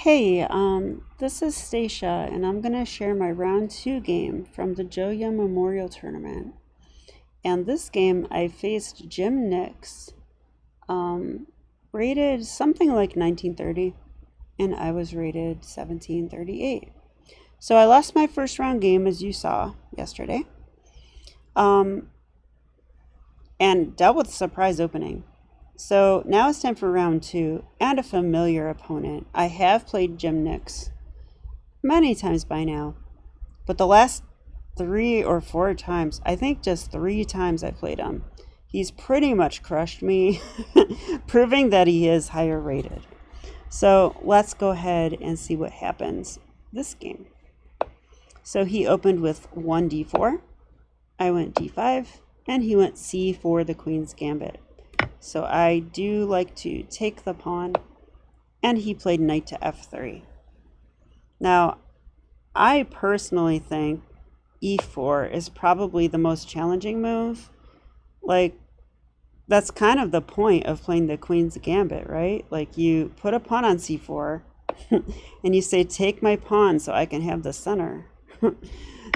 Hey, this is Stacia, and I'm going to share my round two game from the Yun Memorial Tournament. And this game, I faced Jim Nix, um, rated something like 1930, and I was rated 1738. So I lost my first round game, as you saw yesterday, um, and dealt with a surprise opening. So now it's time for round two and a familiar opponent. I have played Jim Nix many times by now, but the last 3 or 4 times, I think just 3 times I played him, he's pretty much crushed me, proving that he is higher rated. So let's go ahead and see what happens this game. So he opened with 1d4, I went d5, and he went c4, the Queen's Gambit. So I do like to take the pawn, and he played knight to f3. Now, I personally think e4 is probably the most challenging move. Like, that's kind of the point of playing the Queen's Gambit, right? Like, you put a pawn on c4, and you say, take my pawn so I can have the center.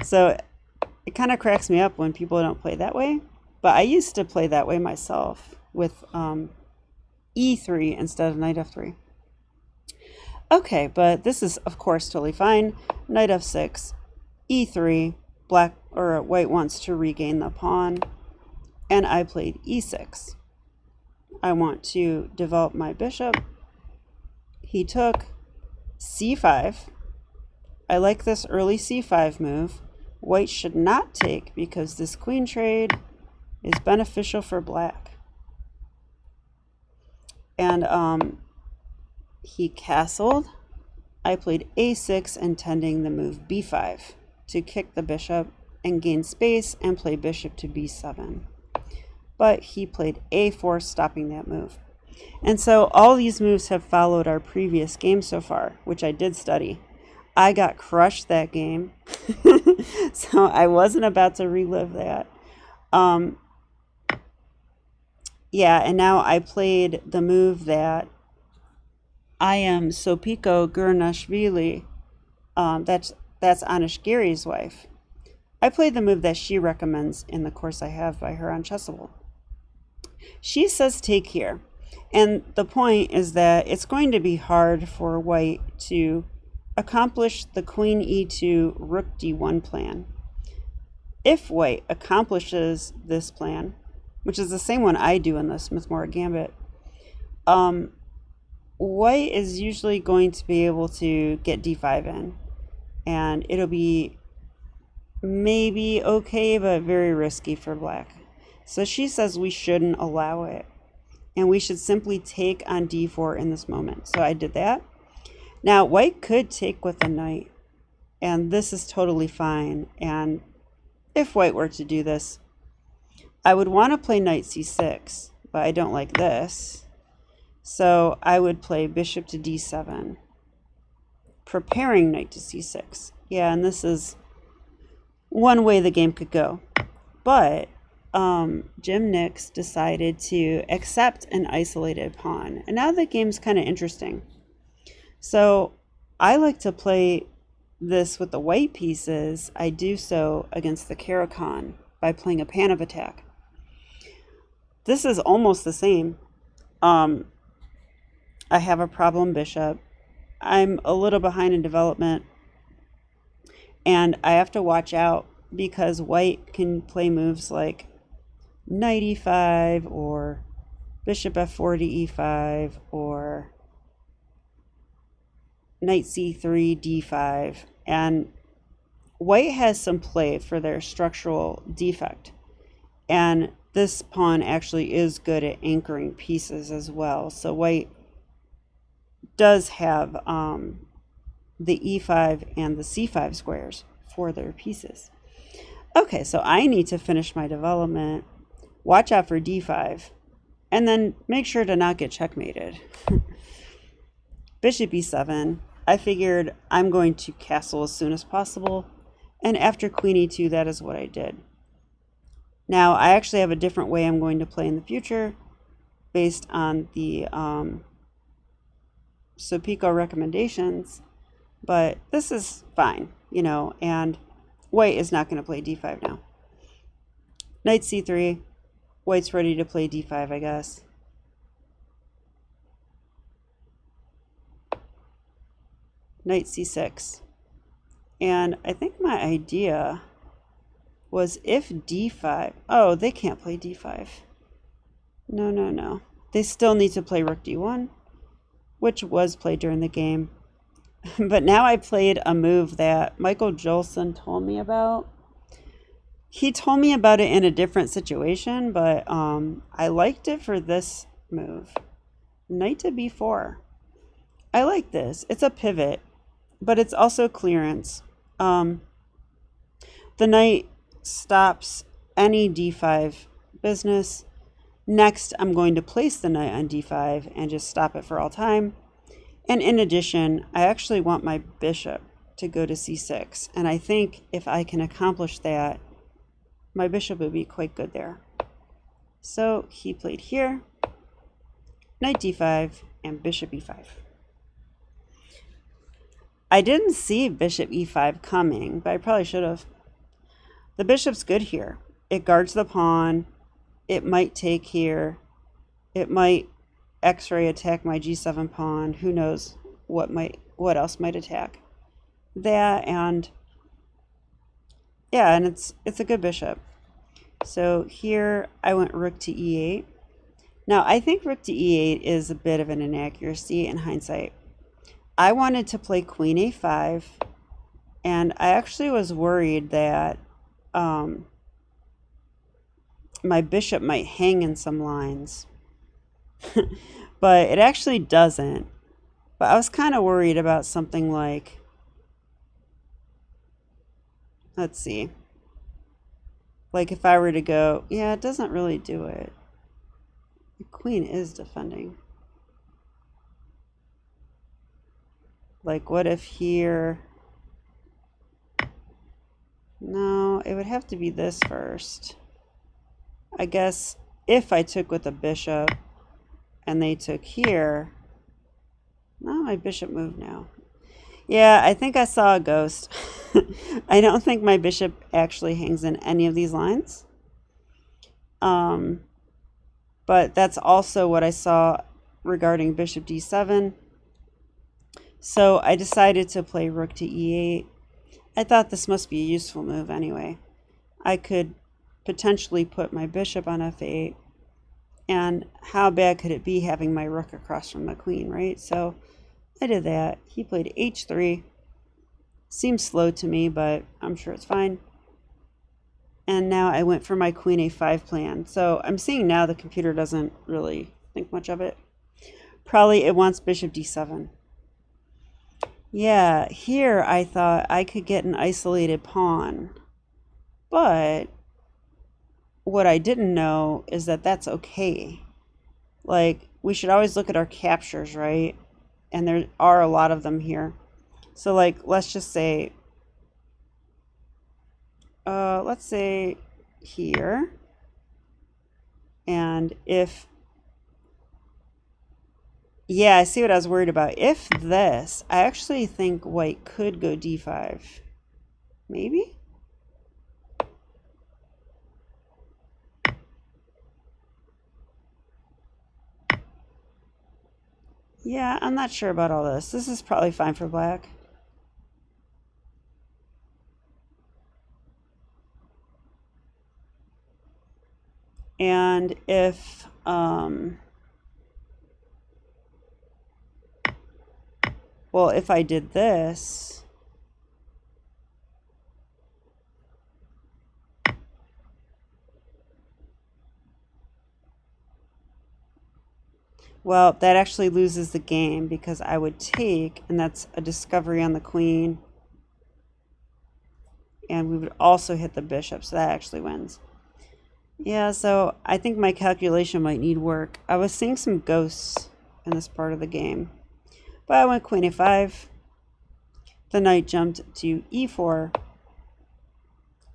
So it kind of cracks me up when people don't play that way. But I used to play that way myself with e3 instead of knight f3. Okay, but this is, of course, totally fine. Knight f6, e3, black or white wants to regain the pawn, and I played e6. I want to develop my bishop. He took c5. I like this early c5 move. White should not take because this queen trade is beneficial for black. And he castled. I played a6, intending the move b5 to kick the bishop and gain space and play bishop to b7. But he played a4, stopping that move. And so all these moves have followed our previous game so far, which I did study. I got crushed that game, so I wasn't about to relive that. Yeah, and now I played the move that I am Sopiko Gurnashvili. That's Anish Giri's wife. I played the move that she recommends in the course I have by her on Chessable. She says take here. And the point is that it's going to be hard for white to accomplish the queen e2, rook d1 plan. If white accomplishes this plan, which is the same one I do in the Smith-Morra Gambit, white is usually going to be able to get d5 in, and it'll be maybe okay, but very risky for black. So she says we shouldn't allow it, and we should simply take on d4 in this moment. So I did that. Now, white could take with a knight, and this is totally fine. And if white were to do this, I would want to play knight c6, but I don't like this. So I would play bishop to d7, preparing knight to c6. Yeah, and this is one way the game could go. But Jim Nix decided to accept an isolated pawn. And now the game's kind of interesting. So I like to play this with the white pieces. I do so against the Caro-Kann by playing a pan of attack. This is almost the same. I have a problem bishop. I'm a little behind in development, and I have to watch out because white can play moves like knight e5 or bishop f4 to e5 or knight c3 d5, and white has some play for their structural defect, and this pawn actually is good at anchoring pieces as well. So white does have the e5 and the c5 squares for their pieces. Okay, so I need to finish my development, watch out for d5, and then make sure to not get checkmated. Bishop e7. I figured I'm going to castle as soon as possible, and after queen e2, that is what I did. Now, I actually have a different way I'm going to play in the future based on the so Pico recommendations, but this is fine, you know, and white is not going to play d5 now. Knight c3, white's ready to play d5, I guess. Knight c6. And I think my idea was if d5, oh, they can't play d5. No, no, no. They still need to play rook d1, which was played during the game. But now I played a move that Michael Jolson told me about. He told me about it in a different situation, but I liked it for this move. Knight to b4. I like this. It's a pivot, but it's also clearance. The knight stops any d5 business. Next, I'm going to place the knight on d5 and just stop it for all time. And in addition, I actually want my bishop to go to c6. And I think if I can accomplish that, my bishop would be quite good there. So he played here, knight d5, and bishop e5. I didn't see bishop e5 coming, but I probably should have. The bishop's good here. It guards the pawn. It might take here. It might X-ray attack my g7 pawn. Who knows what else might attack. That, and yeah, and it's a good bishop. So here I went rook to e8. Now I think rook to e8 is a bit of an inaccuracy in hindsight. I wanted to play queen a5, and I actually was worried that my bishop might hang in some lines. But it actually doesn't. But I was kind of worried about something like, let's see, like if I were to go, yeah, it doesn't really do it. The queen is defending. Like what if here, no, it would have to be this first. I guess if I took with a bishop and they took here, no, my bishop moved now. Yeah, I think I saw a ghost. I don't think my bishop actually hangs in any of these lines. But that's also what I saw regarding bishop d7. So I decided to play rook to e8. I thought this must be a useful move anyway. I could potentially put my bishop on f8. And how bad could it be having my rook across from the queen, right? So I did that. He played h3. Seems slow to me, but I'm sure it's fine. And now I went for my queen a5 plan. So I'm seeing now the computer doesn't really think much of it. Probably it wants bishop d7. Yeah, here I thought I could get an isolated pawn. But what I didn't know is that that's okay. Like, we should always look at our captures, right? And there are a lot of them here. So like, let's just say, let's say here. And if, yeah, I see what I was worried about. If this, I actually think white could go d5. Maybe? Yeah, I'm not sure about all this. This is probably fine for black. And if, well, if I did this, well, that actually loses the game because I would take, and that's a discovery on the queen. And we would also hit the bishop, so that actually wins. Yeah, so I think my calculation might need work. I was seeing some ghosts in this part of the game. But I went queen a5. The knight jumped to e4.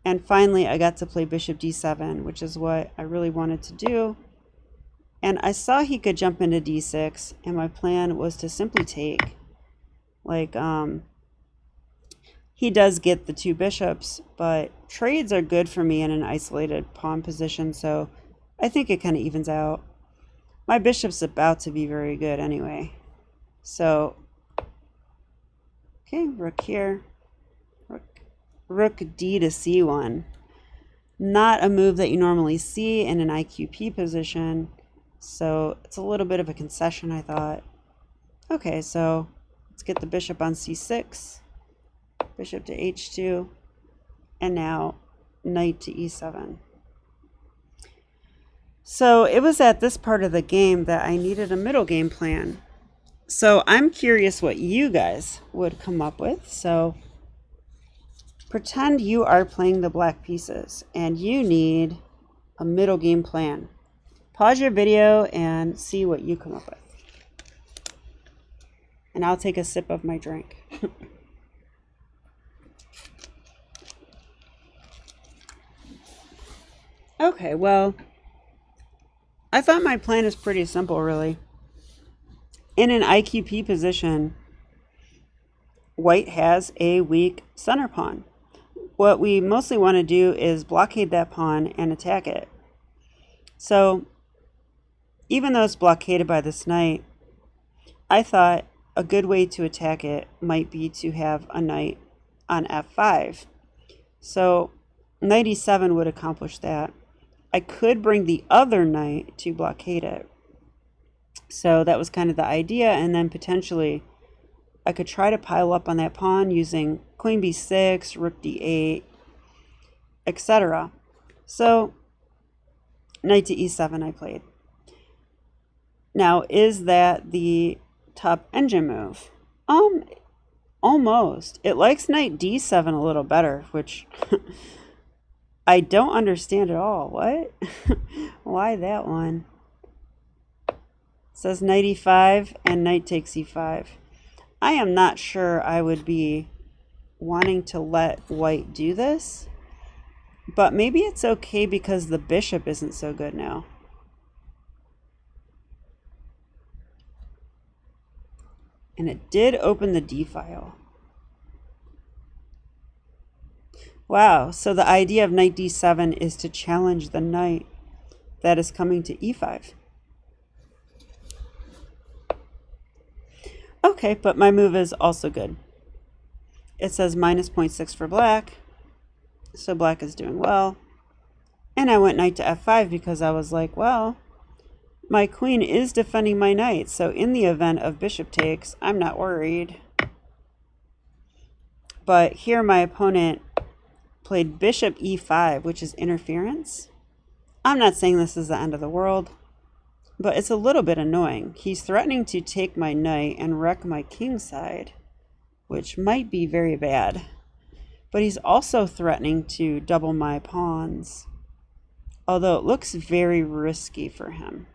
And finally, I got to play bishop d7, which is what I really wanted to do. And I saw he could jump into d6, and my plan was to simply take. Like, he does get the 2 bishops, but trades are good for me in an isolated pawn position, so I think it kind of evens out. My bishop's about to be very good anyway. So, okay, rook here. Rook d to c1. Not a move that you normally see in an IQP position, so it's a little bit of a concession, I thought. Okay, so let's get the bishop on c6, bishop to h2, and now knight to e7. So it was at this part of the game that I needed a middle game plan. So I'm curious what you guys would come up with. So pretend you are playing the black pieces and you need a middle game plan. Pause your video and see what you come up with. And I'll take a sip of my drink. Okay, well, I thought my plan is pretty simple, really. In an IQP position, white has a weak center pawn. What we mostly want to do is blockade that pawn and attack it. So, even though it's blockaded by this knight, I thought a good way to attack it might be to have a knight on f5. So, knight e7 would accomplish that. I could bring the other knight to blockade it. So that was kind of the idea, and then potentially I could try to pile up on that pawn using queen b6, rook d8, etc. So knight to e7 I played. Now, is that the top engine move? Almost. It likes knight d7 a little better, which I don't understand at all. What? Why that one? It says knight e5 and knight takes e5. I am not sure I would be wanting to let white do this, but maybe it's okay because the bishop isn't so good now. And it did open the d file. Wow, so the idea of knight d7 is to challenge the knight that is coming to e5. Okay, but my move is also good. It says minus 0.6 for black, so black is doing well. And I went knight to f5 because I was like, well, my queen is defending my knight, so in the event of bishop takes, I'm not worried. But here my opponent played bishop e5, which is interference. I'm not saying this is the end of the world, but it's a little bit annoying. He's threatening to take my knight and wreck my king side, which might be very bad. But he's also threatening to double my pawns, although it looks very risky for him.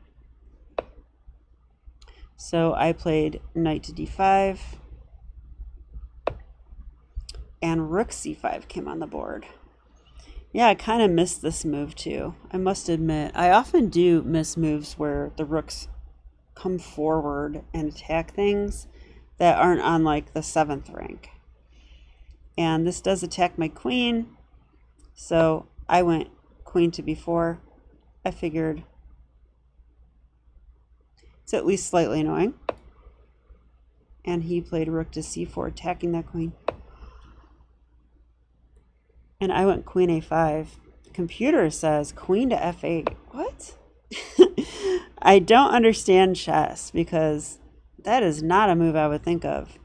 So I played knight to d5, and rook c5 came on the board. Yeah, I kind of missed this move too, I must admit. I often do miss moves where the rooks come forward and attack things that aren't on like the 7th rank. And this does attack my queen, so I went queen to b4. I figured it's at least slightly annoying. And he played rook to c4, attacking that queen. And I went queen a5. The computer says queen to f8. What? I don't understand chess because that is not a move I would think of.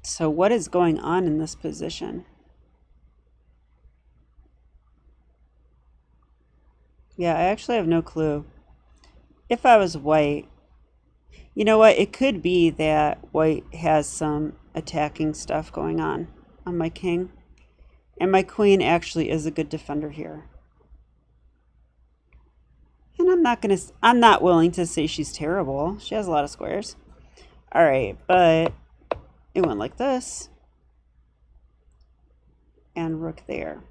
So what is going on in this position? Yeah, I actually have no clue. If I was white, you know what? It could be that white has some attacking stuff going on my king. And my queen actually is a good defender here. And I'm not willing to say she's terrible. She has a lot of squares. All right, but it went like this. And rook there.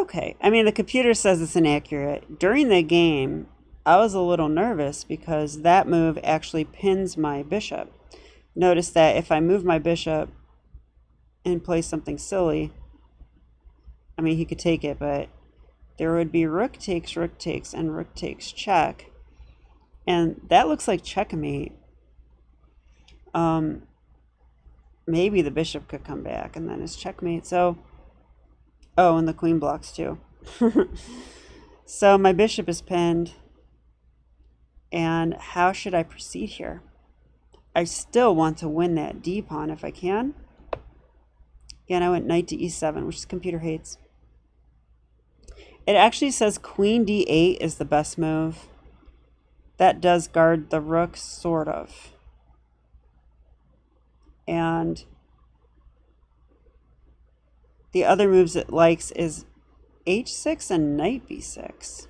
Okay, I mean, the computer says it's inaccurate. During the game, I was a little nervous because that move actually pins my bishop. Notice that if I move my bishop and play something silly, I mean, he could take it, but there would be rook takes, and rook takes check. And that looks like checkmate. Maybe the bishop could come back, and then it's checkmate. So, oh, and the queen blocks too. So my bishop is pinned. And how should I proceed here? I still want to win that d pawn if I can. Again, I went knight to e7, which the computer hates. It actually says queen d8 is the best move. That does guard the rook, sort of. And the other moves it likes is h6 and knight b6.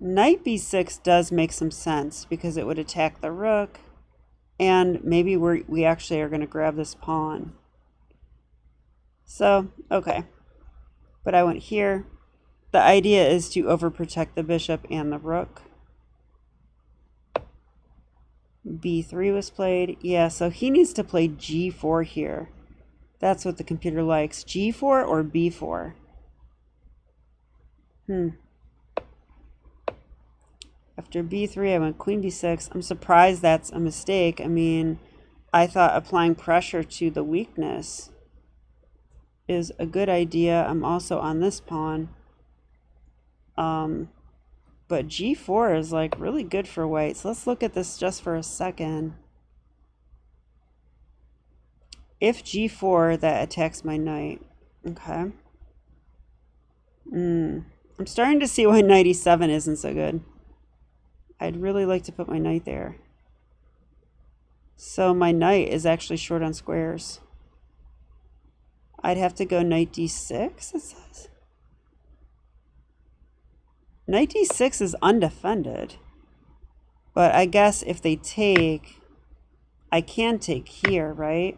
Knight b6 does make some sense because it would attack the rook, and maybe we actually are going to grab this pawn. So, okay. But I went here. The idea is to overprotect the bishop and the rook. b3 was played. Yeah, so he needs to play g4 here. That's what the computer likes. g4 or b4? After b3, I went queen b6. I'm surprised that's a mistake. I mean, I thought applying pressure to the weakness is a good idea. I'm also on this pawn. But g4 is like really good for white. So let's look at this just for a second. If g4, that attacks my knight. Okay. I'm starting to see why knight e7 isn't so good. I'd really like to put my knight there. So my knight is actually short on squares. I'd have to go knight d6, it says. Knight d6 is undefended. But I guess if they take, I can take here, right?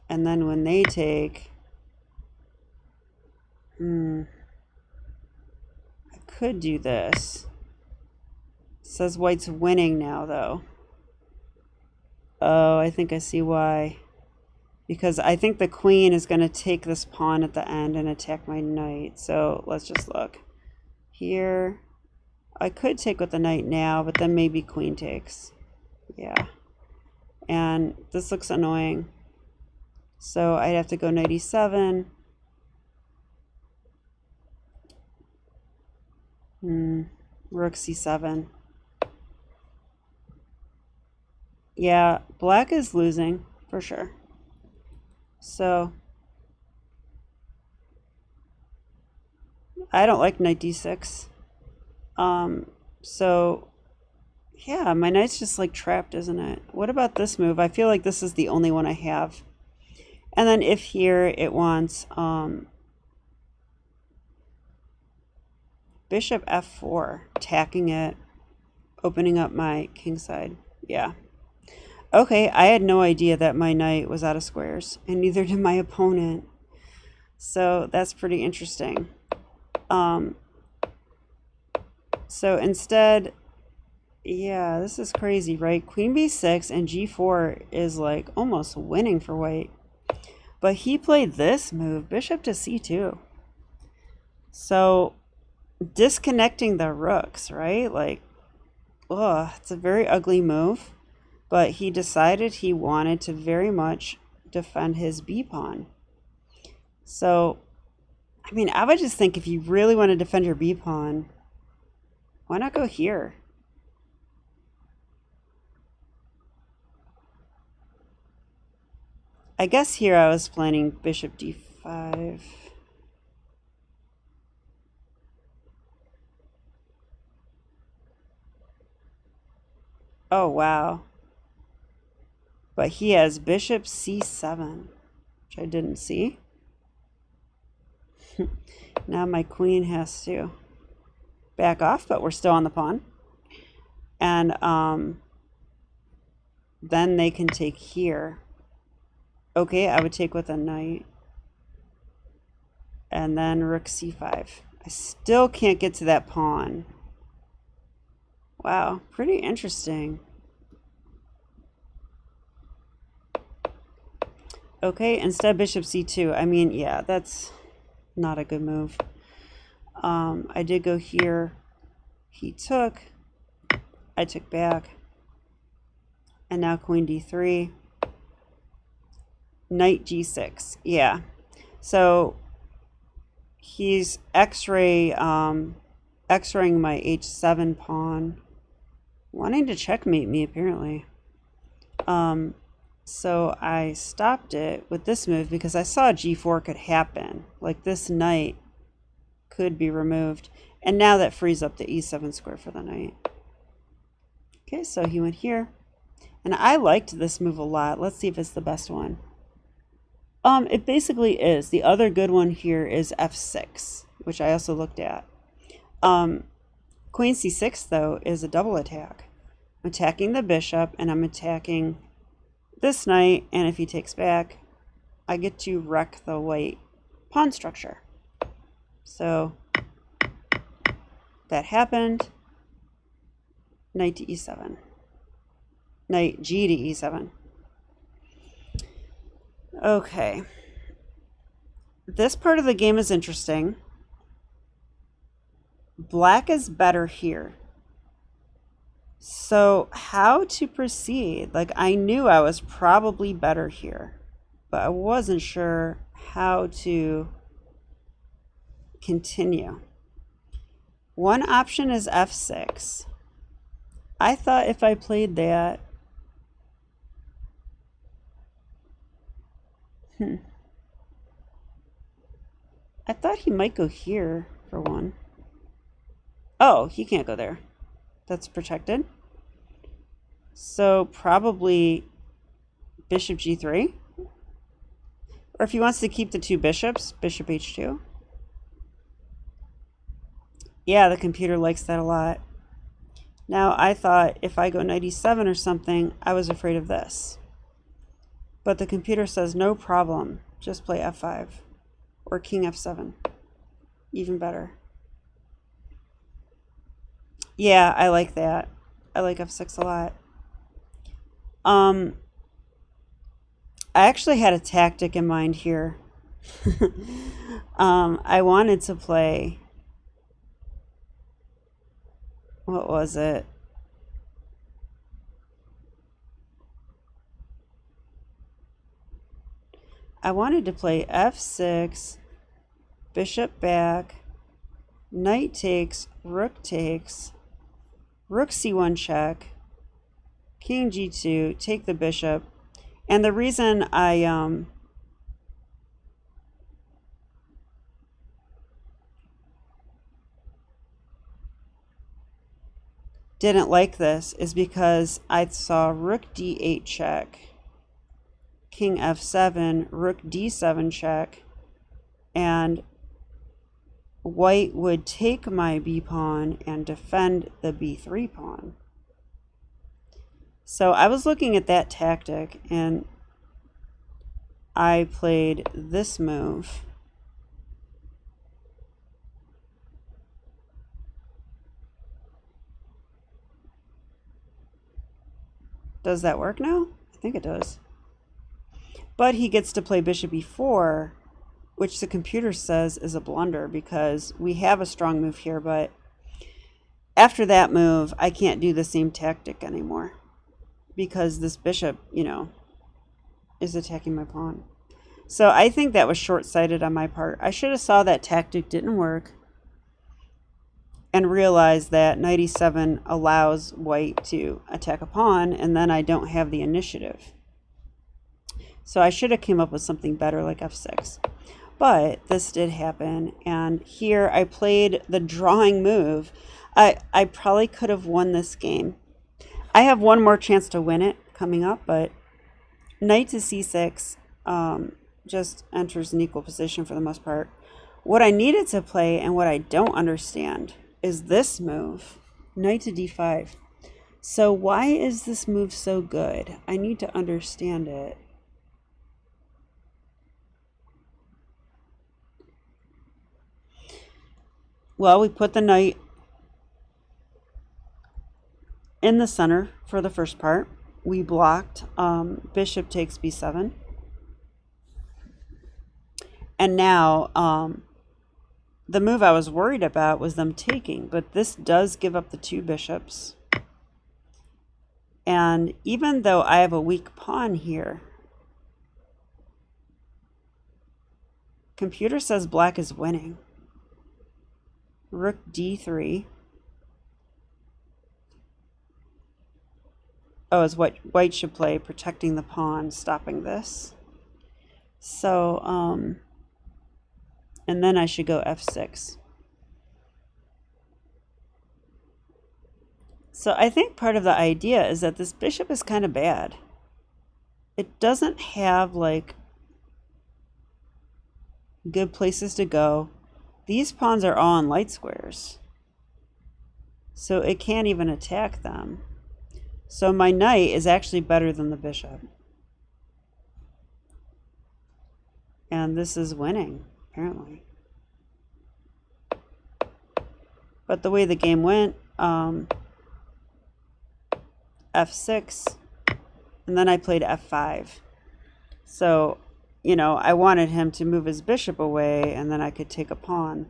And then when they take, I could do this. It says white's winning now, though. Oh, I think I see why. Because I think the queen is going to take this pawn at the end and attack my knight. So let's just look. Here, I could take with the knight now, but then maybe queen takes. Yeah. And this looks annoying. So I'd have to go knight e7. Rook c7. Yeah, black is losing for sure. So I don't like knight d6. So yeah, my knight's just like trapped, isn't it? What about this move? I feel like this is the only one I have. And then if here it wants bishop f4, attacking it, opening up my king side. Yeah. Okay, I had no idea that my knight was out of squares, and neither did my opponent. So that's pretty interesting. So instead, yeah, this is crazy, right? Queen b6 and g4 is like almost winning for white. But he played this move, bishop to c2. So disconnecting the rooks, right? Like, ugh, it's a very ugly move. But he decided he wanted to very much defend his b pawn. So, I mean, I would just think if you really want to defend your b pawn, why not go here? I guess here I was planning bishop d5. Oh, wow. But he has bishop c7, which I didn't see. Now my queen has to back off, but we're still on the pawn. And then they can take here. Okay, I would take with a knight. And then rook c5. I still can't get to that pawn. Wow, pretty interesting. Okay, instead bishop c2. I mean, yeah, that's not a good move. I did go here. He took. I took back. And now queen d3. Knight g6. Yeah. So he's x-raying my h7 pawn. Wanting to checkmate me, apparently. So I stopped it with this move because I saw g4 could happen. Like this knight could be removed. And now that frees up the e7 square for the knight. Okay, so he went here. And I liked this move a lot. Let's see if it's the best one. It basically is. The other good one here is f6, which I also looked at. Queen c6, though, is a double attack. I'm attacking the bishop, and I'm attacking this knight, and if he takes back, I get to wreck the white pawn structure. So that happened. Knight to e7. Knight g to e7. Okay. This part of the game is interesting. Black is better here. So how to proceed? Like, I knew I was probably better here, but I wasn't sure how to continue. One option is f6. I thought if I played that, I thought he might go here for one. Oh, he can't go there. That's protected. So probably bishop g3. Or if he wants to keep the two bishops, bishop h2. Yeah, the computer likes that a lot. Now, I thought if I go knight e7 or something, I was afraid of this. But the computer says no problem, just play f5 or king f7. Even better. Yeah, I like that. I like f6 a lot. I actually had a tactic in mind here. I wanted to play, what was it? I wanted to play f6, bishop back, knight takes, rook c1 check, king g2, take the bishop. And the reason I didn't like this is because I saw rook d8 check, king f7, rook d7 check, and white would take my b pawn and defend the b3 pawn. So I was looking at that tactic, and I played this move. Does that work now? I think it does. But he gets to play bishop e4, which the computer says is a blunder because we have a strong move here, but after that move, I can't do the same tactic anymore because this bishop, you know, is attacking my pawn. So I think that was short-sighted on my part. I should have saw that tactic didn't work and realized that knight e7 allows white to attack a pawn, and then I don't have the initiative. So I should have came up with something better like f6. But this did happen, and here I played the drawing move. I probably could have won this game. I have one more chance to win it coming up, but knight to c6 just enters an equal position for the most part. What I needed to play and what I don't understand is this move, knight to d5. So why is this move so good? I need to understand it. Well, we put the knight in the center for the first part. We blocked bishop takes b7. And now the move I was worried about was them taking, but this does give up the two bishops. And even though I have a weak pawn here, computer says black is winning. Rook d3. Oh, is what white should play, protecting the pawn, stopping this. So, and then I should go f6. So I think part of the idea is that this bishop is kind of bad. It doesn't have like good places to go. These pawns are all on light squares, so it can't even attack them. So my knight is actually better than the bishop. And this is winning, apparently. But the way the game went, f6, and then I played f5. So, you know, I wanted him to move his bishop away, and then I could take a pawn.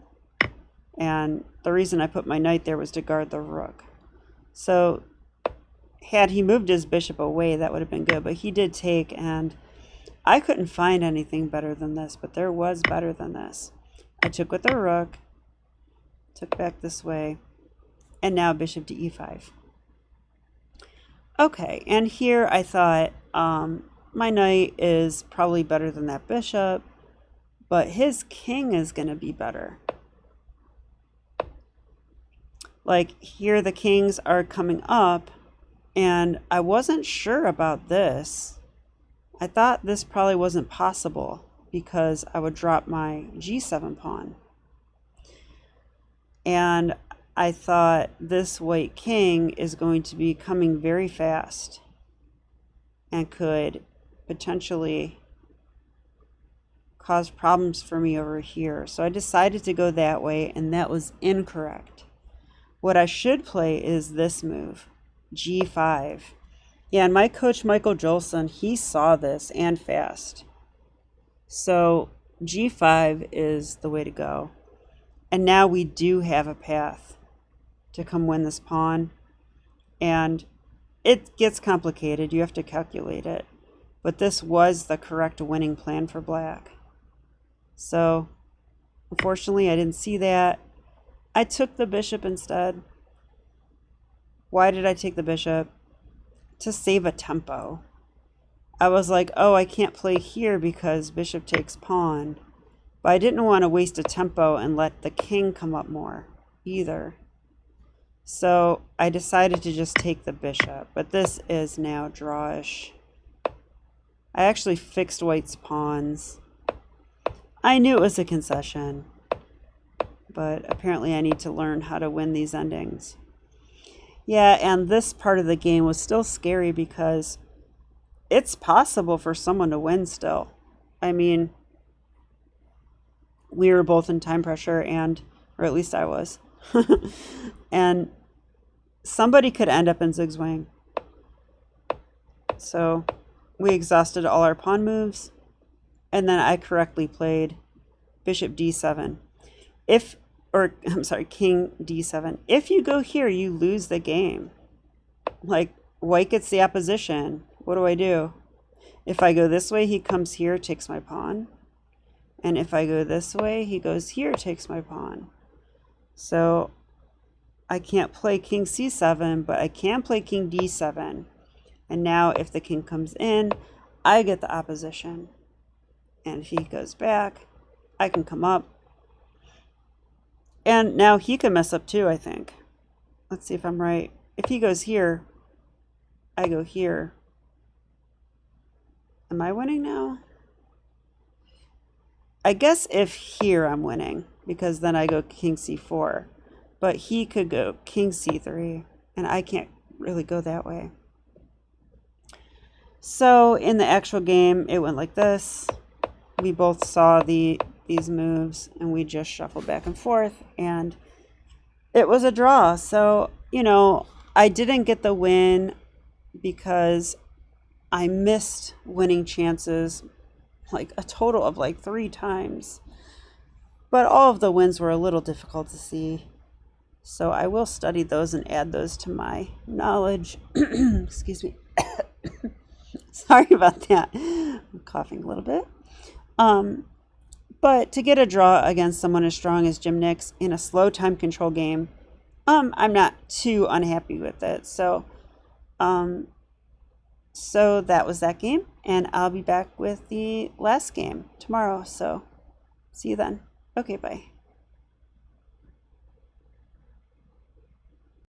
And the reason I put my knight there was to guard the rook. So had he moved his bishop away, that would have been good. But he did take, and I couldn't find anything better than this, but there was better than this. I took with the rook, took back this way, and now bishop to e5. Okay, and here I thought my knight is probably better than that bishop, but his king is going to be better. Like here the kings are coming up, and I wasn't sure about this. I thought this probably wasn't possible because I would drop my g7 pawn. And I thought this white king is going to be coming very fast and could potentially cause problems for me over here. So I decided to go that way, and that was incorrect. What I should play is this move, g5. Yeah, and my coach, Michael Jolson, he saw this and fast. So g5 is the way to go. And now we do have a path to come win this pawn. And it gets complicated. You have to calculate it. But this was the correct winning plan for black. So, unfortunately, I didn't see that. I took the bishop instead. Why did I take the bishop? To save a tempo. I was like, oh, I can't play here because bishop takes pawn. But I didn't want to waste a tempo and let the king come up more either. So I decided to just take the bishop. But this is now drawish. I actually fixed white's pawns. I knew it was a concession. But apparently I need to learn how to win these endings. Yeah, and this part of the game was still scary because it's possible for someone to win still. I mean, we were both in time pressure, or at least I was. And somebody could end up in zigzwang. So we exhausted all our pawn moves, and then I correctly played bishop d7. King d7. If you go here, you lose the game. Like, white gets the opposition. What do? If I go this way, he comes here, takes my pawn. And if I go this way, he goes here, takes my pawn. So I can't play king c7, but I can play king d7. And now if the king comes in, I get the opposition. And if he goes back, I can come up. And now he can mess up too, I think. Let's see if I'm right. If he goes here, I go here. Am I winning now? I guess if here I'm winning, because then I go king c4. But he could go king c3, and I can't really go that way. So in the actual game, it went like this. We both saw these moves, and we just shuffled back and forth, and it was a draw. So, you know, I didn't get the win because I missed winning chances like a total of like 3 times. But all of the wins were a little difficult to see. So I will study those and add those to my knowledge. Excuse me. Sorry about that. I'm coughing a little bit. But to get a draw against someone as strong as Jim Nix in a slow time control game, I'm not too unhappy with it. So that was that game, and I'll be back with the last game tomorrow. So see you then. Okay, bye.